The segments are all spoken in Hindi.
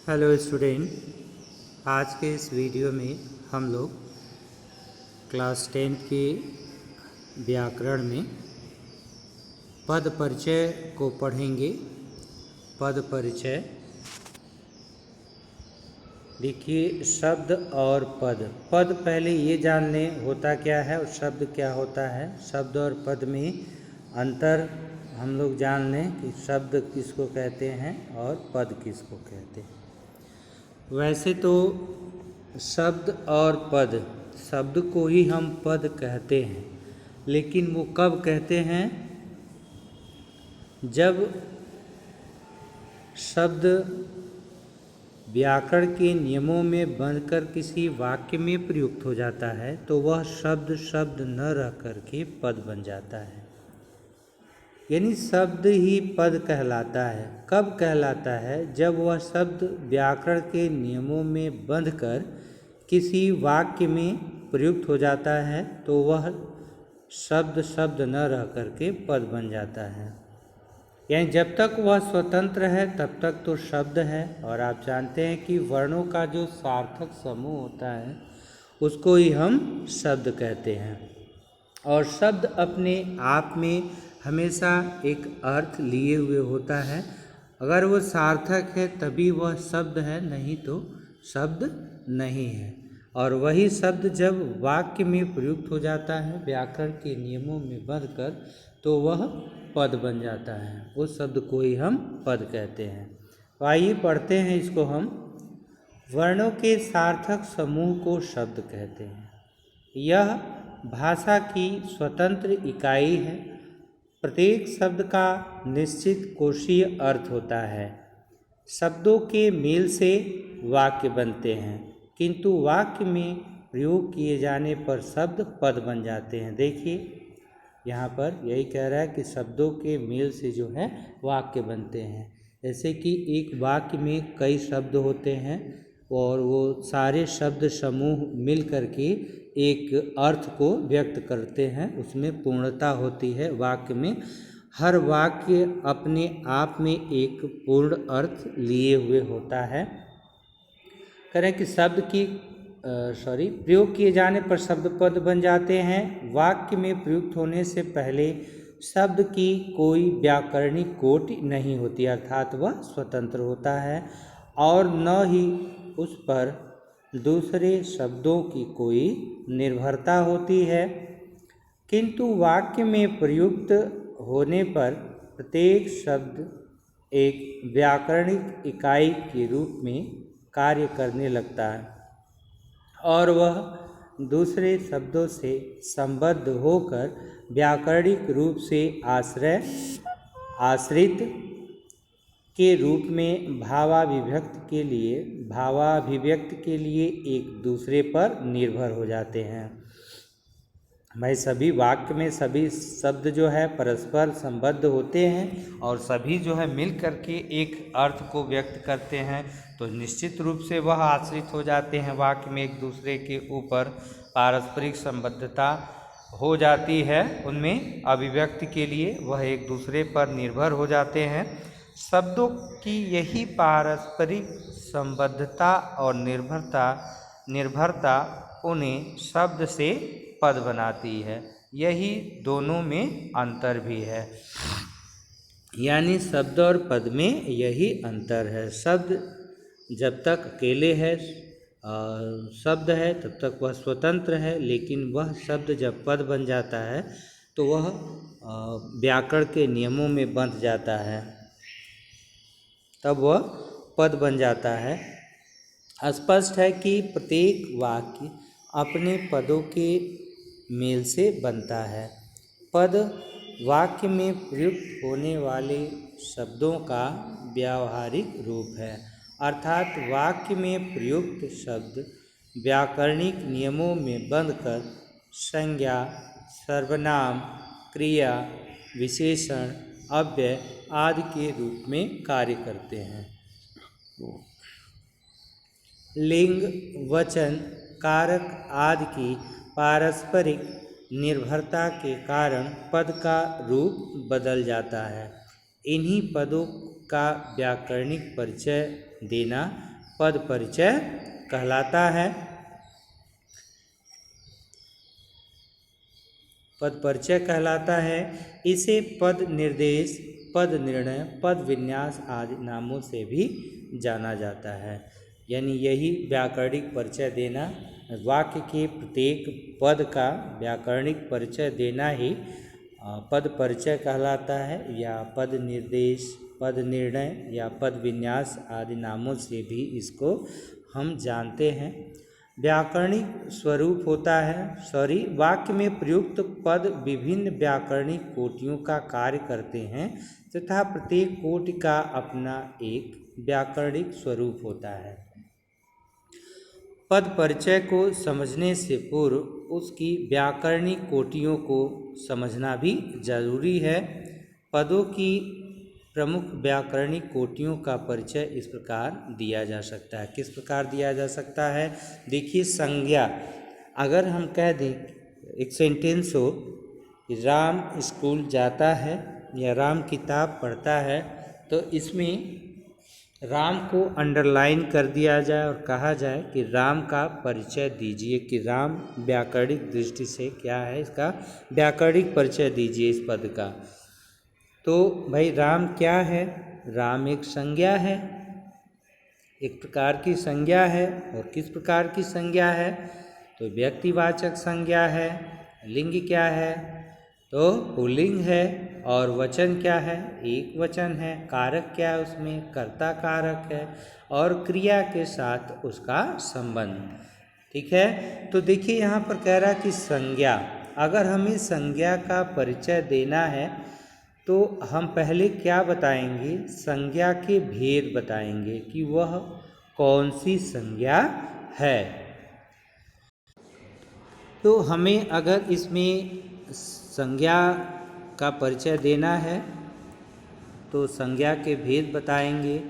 हेलो स्टूडेंट, आज के इस वीडियो में हम लोग क्लास 10 के व्याकरण में पद परिचय को पढ़ेंगे। पद परिचय देखिए, शब्द और पद। पद पहले ये जान लें होता क्या है और शब्द क्या होता है। शब्द और पद में अंतर हम लोग जान लें कि शब्द किसको कहते हैं और पद किसको कहते हैं। वैसे तो शब्द और पद, शब्द को ही हम पद कहते हैं, लेकिन वो कब कहते हैं? जब शब्द व्याकरण के नियमों में बंधकर किसी वाक्य में प्रयुक्त हो जाता है तो वह शब्द शब्द न रह करके पद बन जाता है। यानी शब्द ही पद कहलाता है। कब कहलाता है? जब वह शब्द व्याकरण के नियमों में बंधकर किसी वाक्य में प्रयुक्त हो जाता है तो वह शब्द शब्द न रह करके पद बन जाता है। यानी जब तक वह स्वतंत्र है तब तक तो शब्द है। और आप जानते हैं कि वर्णों का जो सार्थक समूह होता है उसको ही हम शब्द कहते हैं। और शब्द अपने आप में हमेशा एक अर्थ लिए हुए होता है। अगर वो सार्थक है तभी वह शब्द है, नहीं तो शब्द नहीं है। और वही शब्द जब वाक्य में प्रयुक्त हो जाता है व्याकरण के नियमों में बंधकर तो वह पद बन जाता है। उस शब्द को ही हम पद कहते हैं। तो आइए पढ़ते हैं इसको हम। वर्णों के सार्थक समूह को शब्द कहते हैं। यह भाषा की स्वतंत्र इकाई है। प्रत्येक शब्द का निश्चित कोशीय अर्थ होता है। शब्दों के मेल से वाक्य बनते हैं, किंतु वाक्य में प्रयोग किए जाने पर शब्द पद बन जाते हैं। देखिए यहाँ पर यही कह रहा है कि शब्दों के मेल से जो है वाक्य बनते हैं। जैसे कि एक वाक्य में कई शब्द होते हैं और वो सारे शब्द समूह मिल करके एक अर्थ को व्यक्त करते हैं, उसमें पूर्णता होती है वाक्य में। हर वाक्य अपने आप में एक पूर्ण अर्थ लिए हुए होता है। करें कि शब्द की प्रयोग किए जाने पर शब्द पद बन जाते हैं। वाक्य में प्रयुक्त होने से पहले शब्द की कोई व्याकरणिक कोटि नहीं होती, अर्थात वह स्वतंत्र होता है और न ही उस पर दूसरे शब्दों की कोई निर्भरता होती है। किंतु वाक्य में प्रयुक्त होने पर प्रत्येक शब्द एक व्याकरणिक इकाई के रूप में कार्य करने लगता है और वह दूसरे शब्दों से संबद्ध होकर व्याकरणिक रूप से आश्रित के रूप में भावाभिव्यक्ति के लिए एक दूसरे पर निर्भर हो जाते हैं। भाई सभी वाक्य में सभी शब्द जो है परस्पर संबद्ध होते हैं और सभी जो है मिल करके एक अर्थ को व्यक्त करते हैं, तो निश्चित रूप से वह आश्रित हो जाते हैं। वाक्य में एक दूसरे के ऊपर पारस्परिक संबद्धता हो जाती है, उनमें अभिव्यक्ति के लिए वह एक दूसरे पर निर्भर हो जाते हैं। शब्दों की यही पारस्परिक संबद्धता और निर्भरता उन्हें शब्द से पद बनाती है। यही दोनों में अंतर भी है। यानी शब्द और पद में यही अंतर है। शब्द जब तक अकेले है, शब्द है, तब तक वह स्वतंत्र है, लेकिन वह शब्द जब पद बन जाता है तो वह व्याकरण के नियमों में बंध जाता है, तब वह पद बन जाता है। स्पष्ट है कि प्रत्येक वाक्य अपने पदों के मेल से बनता है। पद वाक्य में प्रयुक्त होने वाले शब्दों का व्यावहारिक रूप है, अर्थात वाक्य में प्रयुक्त शब्द व्याकरणिक नियमों में बंधकर संज्ञा, सर्वनाम, क्रिया, विशेषण, अव्यय आदि के रूप में कार्य करते हैं। लिंग, वचन, कारक आदि की पारस्परिक निर्भरता के कारण पद का रूप बदल जाता है। इन्हीं पदों का व्याकरणिक परिचय देना पद परिचय कहलाता है। पद परिचय कहलाता है। इसे पद निर्देश, पद निर्णय, पद विन्यास आदि नामों से भी जाना जाता है। यानी यही व्याकरणिक परिचय देना, वाक्य के प्रत्येक पद का व्याकरणिक परिचय देना ही पद परिचय कहलाता है, या पद निर्देश, पद निर्णय या पद विन्यास आदि नामों से भी इसको हम जानते हैं। व्याकरणिक स्वरूप होता है, वाक्य में प्रयुक्त पद विभिन्न व्याकरणिक कोटियों का कार्य करते हैं तथा प्रत्येक कोटि का अपना एक व्याकरणिक स्वरूप होता है। पद परिचय को समझने से पूर्व उसकी व्याकरणिक कोटियों को समझना भी जरूरी है। पदों की प्रमुख व्याकरणिक कोटियों का परिचय इस प्रकार दिया जा सकता है। किस प्रकार दिया जा सकता है? देखिए, संज्ञा, अगर हम कह दें, एक सेंटेंस हो कि राम स्कूल जाता है या राम किताब पढ़ता है, तो इसमें राम को अंडरलाइन कर दिया जाए और कहा जाए कि राम का परिचय दीजिए, कि राम व्याकरणिक दृष्टि से क्या है, इसका व्याकरणिक परिचय दीजिए इस पद का। तो भाई राम क्या है? राम एक संज्ञा है, एक प्रकार की संज्ञा है। और किस प्रकार की संज्ञा है? तो व्यक्तिवाचक संज्ञा है। लिंग क्या है? तो पुल्लिंग है। और वचन क्या है? एक वचन है। कारक क्या है? उसमें कर्ता कारक है। और क्रिया के साथ उसका संबंध। ठीक है, तो देखिए यहाँ पर कह रहा है कि संज्ञा, अगर हमें संज्ञा का परिचय देना है तो हम पहले क्या बताएंगे? संज्ञा के भेद बताएंगे कि वह कौन सी संज्ञा है। तो हमें अगर इसमें संज्ञा का परिचय देना है तो संज्ञा के भेद बताएंगे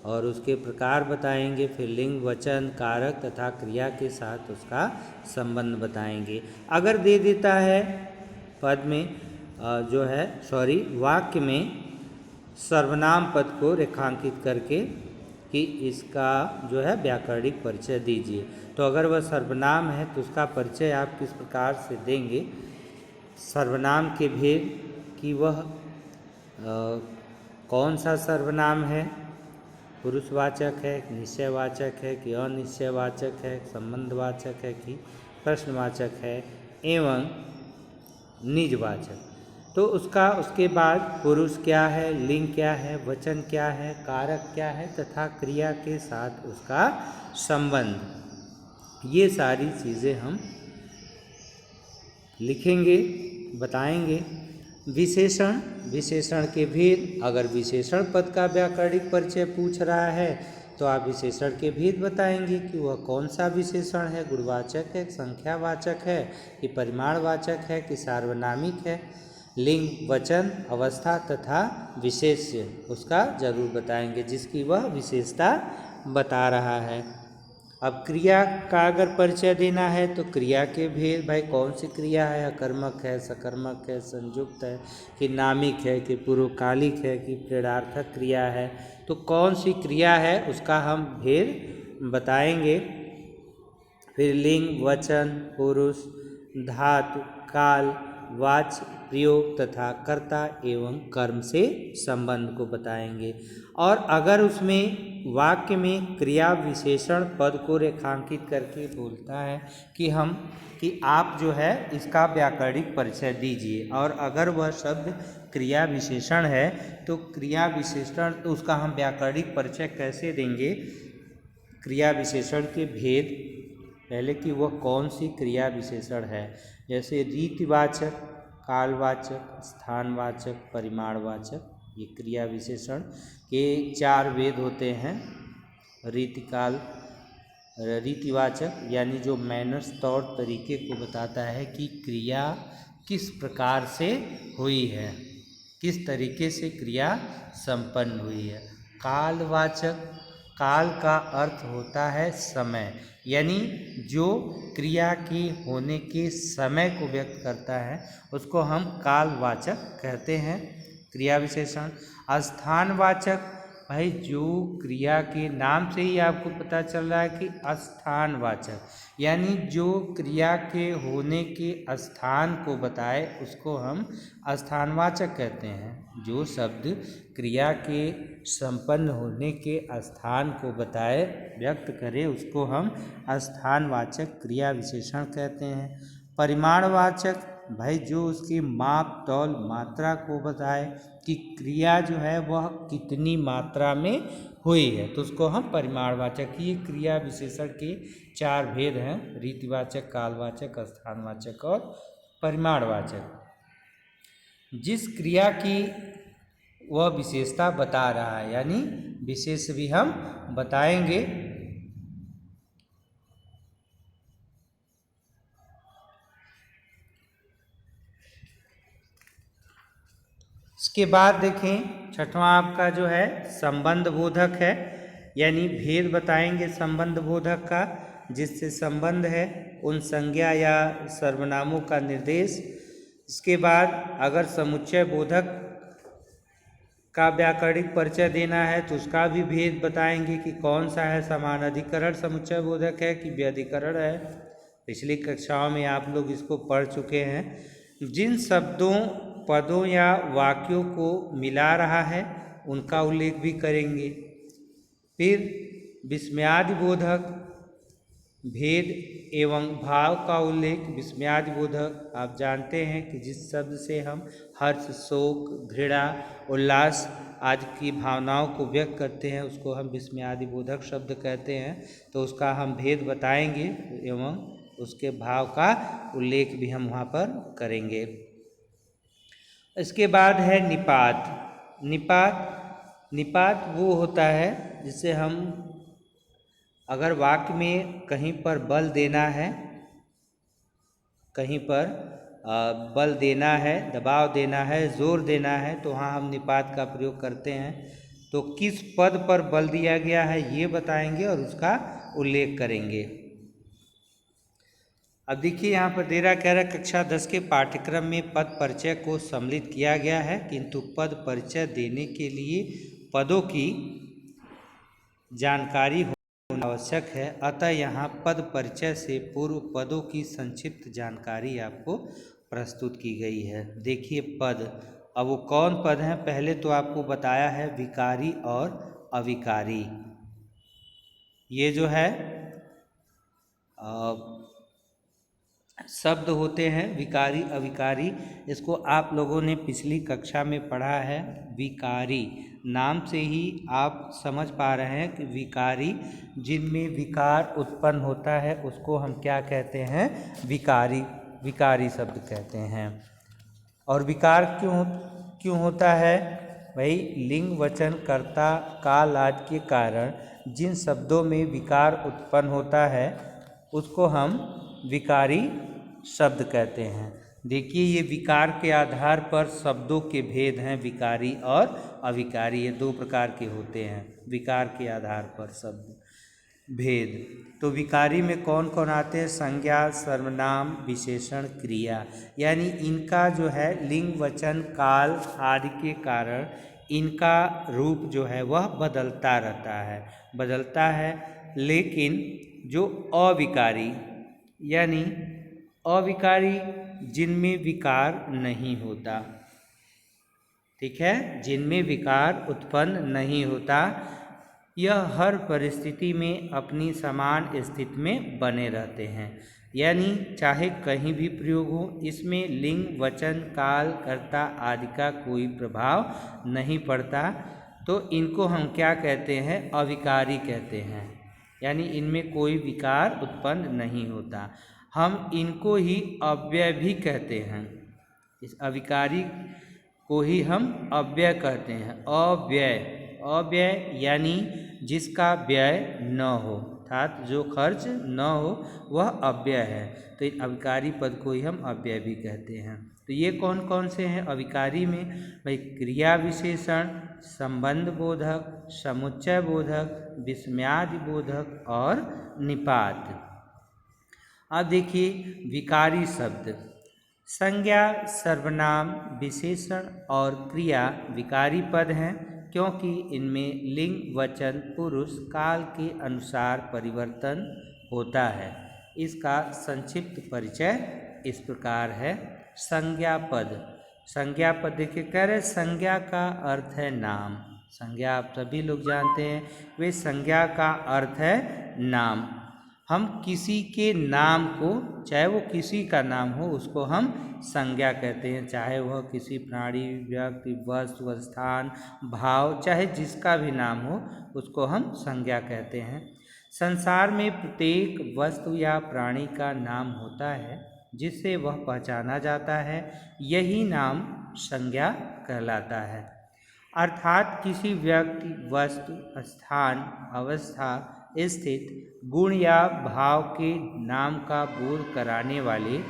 और उसके प्रकार बताएंगे, फिर लिंग, वचन, कारक तथा क्रिया के साथ उसका संबंध बताएंगे। अगर दे देता है पद में वाक्य में सर्वनाम पद को रेखांकित करके कि इसका व्याकरणिक परिचय दीजिए, तो अगर वह सर्वनाम है तो उसका परिचय आप किस प्रकार से देंगे? सर्वनाम के भेद कि वह कौन सा सर्वनाम है, पुरुषवाचक है, निश्चयवाचक है कि अनिश्चयवाचक है, संबंधवाचक है कि प्रश्नवाचक है, एवं निजवाचक। तो उसके बाद पुरुष क्या है, लिंग क्या है, वचन क्या है, कारक क्या है तथा क्रिया के साथ उसका संबंध, ये सारी चीज़ें हम लिखेंगे, बताएंगे। विशेषण के भेद, अगर विशेषण पद का व्याकरणिक परिचय पूछ रहा है तो आप विशेषण के भेद बताएंगे कि वह कौन सा विशेषण है, गुणवाचक है, संख्यावाचक है कि परिमाणवाचक है कि सार्वनामिक है। लिंग, वचन, अवस्था तथा विशेष्य उसका जरूर बताएंगे जिसकी वह विशेषता बता रहा है। अब क्रिया का अगर परिचय देना है तो क्रिया के भेद, भाई कौन सी क्रिया है, अकर्मक है, सकर्मक है, संयुक्त है कि नामिक है कि पूर्वकालिक है कि प्रेरणार्थक क्रिया है, तो कौन सी क्रिया है उसका हम भेद बताएंगे। फिर लिंग, वचन, पुरुष, धातु, काल, वाच्य, प्रयोग तथा कर्ता एवं कर्म से संबंध को बताएंगे। और अगर उसमें वाक्य में क्रिया विशेषण पद को रेखांकित करके बोलता है कि आप इसका व्याकरणिक परिचय दीजिए, और अगर वह शब्द क्रिया विशेषण है तो क्रिया विशेषण तो उसका हम व्याकरणिक परिचय कैसे देंगे? क्रिया विशेषण के भेद, पहले कि वह कौन सी क्रिया विशेषण है, जैसे रीतिवाचक, कालवाचक, स्थानवाचक, परिमाणवाचक, ये क्रिया विशेषण के 4 भेद होते हैं। रीतिवाचक यानी जो मैनर्स, तौर तरीके को बताता है कि क्रिया किस प्रकार से हुई है, किस तरीके से क्रिया संपन्न हुई है। कालवाचक, काल का अर्थ होता है समय, यानी जो क्रिया के होने के समय को व्यक्त करता है उसको हम कालवाचक कहते हैं क्रिया विशेषण। स्थानवाचक भाई जो क्रिया के नाम से ही आपको पता चल रहा है कि स्थानवाचक, यानी जो क्रिया के होने के स्थान को बताए उसको हम स्थानवाचक कहते हैं। जो शब्द क्रिया के संपन्न होने के स्थान को बताए, व्यक्त करे, उसको हम स्थानवाचक क्रिया विशेषण कहते हैं। परिमाणवाचक, भाई जो उसकी माप तौल मात्रा को बताए कि क्रिया जो है वह कितनी मात्रा में हुई है, तो उसको हम परिमाणवाचक। ये क्रिया विशेषण के 4 भेद हैं: रीतिवाचक, कालवाचक, स्थानवाचक और परिमाणवाचक। जिस क्रिया की वह विशेषता बता रहा है, यानी विशेष भी हम बताएंगे। इसके बाद देखें, छठवां आपका जो है संबंध बोधक है, यानी भेद बताएंगे संबंध बोधक का। जिससे संबंध है उन संज्ञा या सर्वनामों का निर्देश। इसके बाद अगर समुच्चय बोधक का व्याकरणिक परिचय देना है तो उसका भी भेद बताएंगे कि कौन सा है, समानाधिकरण समुच्चय बोधक है कि व्यधिकरण है। पिछली कक्षाओं में आप लोग इसको पढ़ चुके हैं। जिन शब्दों, पदों या वाक्यों को मिला रहा है उनका उल्लेख भी करेंगे। फिर विस्मयादि बोधक, भेद एवं भाव का उल्लेख। विस्मयादि बोधक आप जानते हैं कि जिस शब्द से हम हर्ष, शोक, घृणा, उल्लास आदि की भावनाओं को व्यक्त करते हैं उसको हम विस्मयादि बोधक शब्द कहते हैं। तो उसका हम भेद बताएंगे एवं उसके भाव का उल्लेख भी हम वहाँ पर करेंगे। इसके बाद है निपात। निपात वो होता है जिसे हम, अगर वाक्य में कहीं पर बल देना है, कहीं पर बल देना है, दबाव देना है, जोर देना है, तो वहाँ हम निपात का प्रयोग करते हैं। तो किस पद पर बल दिया गया है ये बताएंगे और उसका उल्लेख करेंगे। अब देखिए यहाँ पर दे रहा, कह रहा कक्षा 10 के पाठ्यक्रम में पद परिचय को सम्मिलित किया गया है, किंतु पद परिचय देने के लिए पदों की जानकारी होना आवश्यक है। अतः यहाँ पद परिचय से पूर्व पदों की संक्षिप्त जानकारी आपको प्रस्तुत की गई है। देखिए पद, अब वो कौन पद हैं? पहले तो आपको बताया है विकारी और अविकारी। ये जो है शब्द होते हैं विकारी अविकारी। इसको आप लोगों ने पिछली कक्षा में पढ़ा है। विकारी नाम से ही आप समझ पा रहे हैं कि विकारी, जिनमें विकार उत्पन्न होता है उसको हम क्या कहते हैं? विकारी, विकारी शब्द कहते हैं। और विकार क्यों होता है? भाई लिंग वचन कर्ता काल आदि के कारण जिन शब्दों में विकार उत्पन्न होता है उसको हम विकारी शब्द कहते हैं। देखिए ये विकार के आधार पर शब्दों के भेद हैं, विकारी और अविकारी। ये 2 प्रकार के होते हैं विकार के आधार पर शब्द भेद। तो विकारी में कौन कौन आते हैं? संज्ञा, सर्वनाम, विशेषण, क्रिया। यानी इनका जो है लिंग वचन काल आदि के कारण इनका रूप जो है वह बदलता रहता है। लेकिन जो अविकारी, यानी अविकारी जिनमें विकार नहीं होता, ठीक है, जिनमें विकार उत्पन्न नहीं होता, यह हर परिस्थिति में अपनी समान स्थिति में बने रहते हैं। यानी चाहे कहीं भी प्रयोग हो, इसमें लिंग वचन काल कर्ता आदि का कोई प्रभाव नहीं पड़ता। तो इनको हम क्या कहते हैं? अविकारी कहते हैं। यानी इनमें कोई विकार उत्पन्न नहीं होता। हम इनको ही अव्यय भी कहते हैं। इस अविकारी को ही हम अव्यय कहते हैं। अव्यय यानी जिसका व्यय न हो, अर्थात जो खर्च न हो वह अव्यय है। तो इन अविकारी पद को ही हम अव्यय भी कहते हैं। तो ये कौन कौन से हैं अविकारी में? भाई क्रिया विशेषण, संबंध बोधक, समुच्चय बोधक, विस्मयादि बोधक और निपात। अब देखिए विकारी शब्द, संज्ञा, सर्वनाम, विशेषण और क्रिया विकारी पद हैं, क्योंकि इनमें लिंग वचन पुरुष काल के अनुसार परिवर्तन होता है। इसका संक्षिप्त परिचय इस प्रकार है। संज्ञा पद। संज्ञा पद देखिए कह रहे संज्ञा का अर्थ है नाम। संज्ञा आप सभी लोग जानते हैं, वे संज्ञा का अर्थ है नाम। हम किसी के नाम को, चाहे वो किसी का नाम हो, उसको हम संज्ञा कहते हैं। चाहे वह किसी प्राणी, व्यक्ति, वस्तु, स्थान, भाव, चाहे जिसका भी नाम हो, उसको हम संज्ञा कहते हैं। संसार में प्रत्येक वस्तु या प्राणी का नाम होता है जिससे वह पहचाना जाता है, यही नाम संज्ञा कहलाता है। अर्थात किसी व्यक्ति, वस्तु, स्थान, अवस्था, स्थित, गुण या भाव के नाम का बोध कराने वाले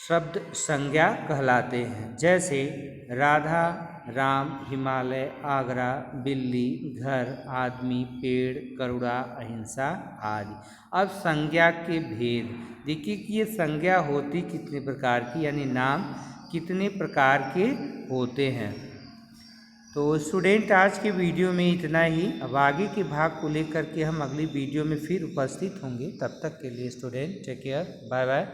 शब्द संज्ञा कहलाते हैं। जैसे राधा, राम, हिमालय, आगरा, बिल्ली, घर, आदमी, पेड़, करुणा, अहिंसा आदि। अब संज्ञा के भेद देखिए कि ये संज्ञा होती कितने प्रकार की, यानी नाम कितने प्रकार के होते हैं। तो स्टूडेंट आज के वीडियो में इतना ही। अब आगे के भाग को लेकर के हम अगली वीडियो में फिर उपस्थित होंगे। तब तक के लिए student take care, bye bye.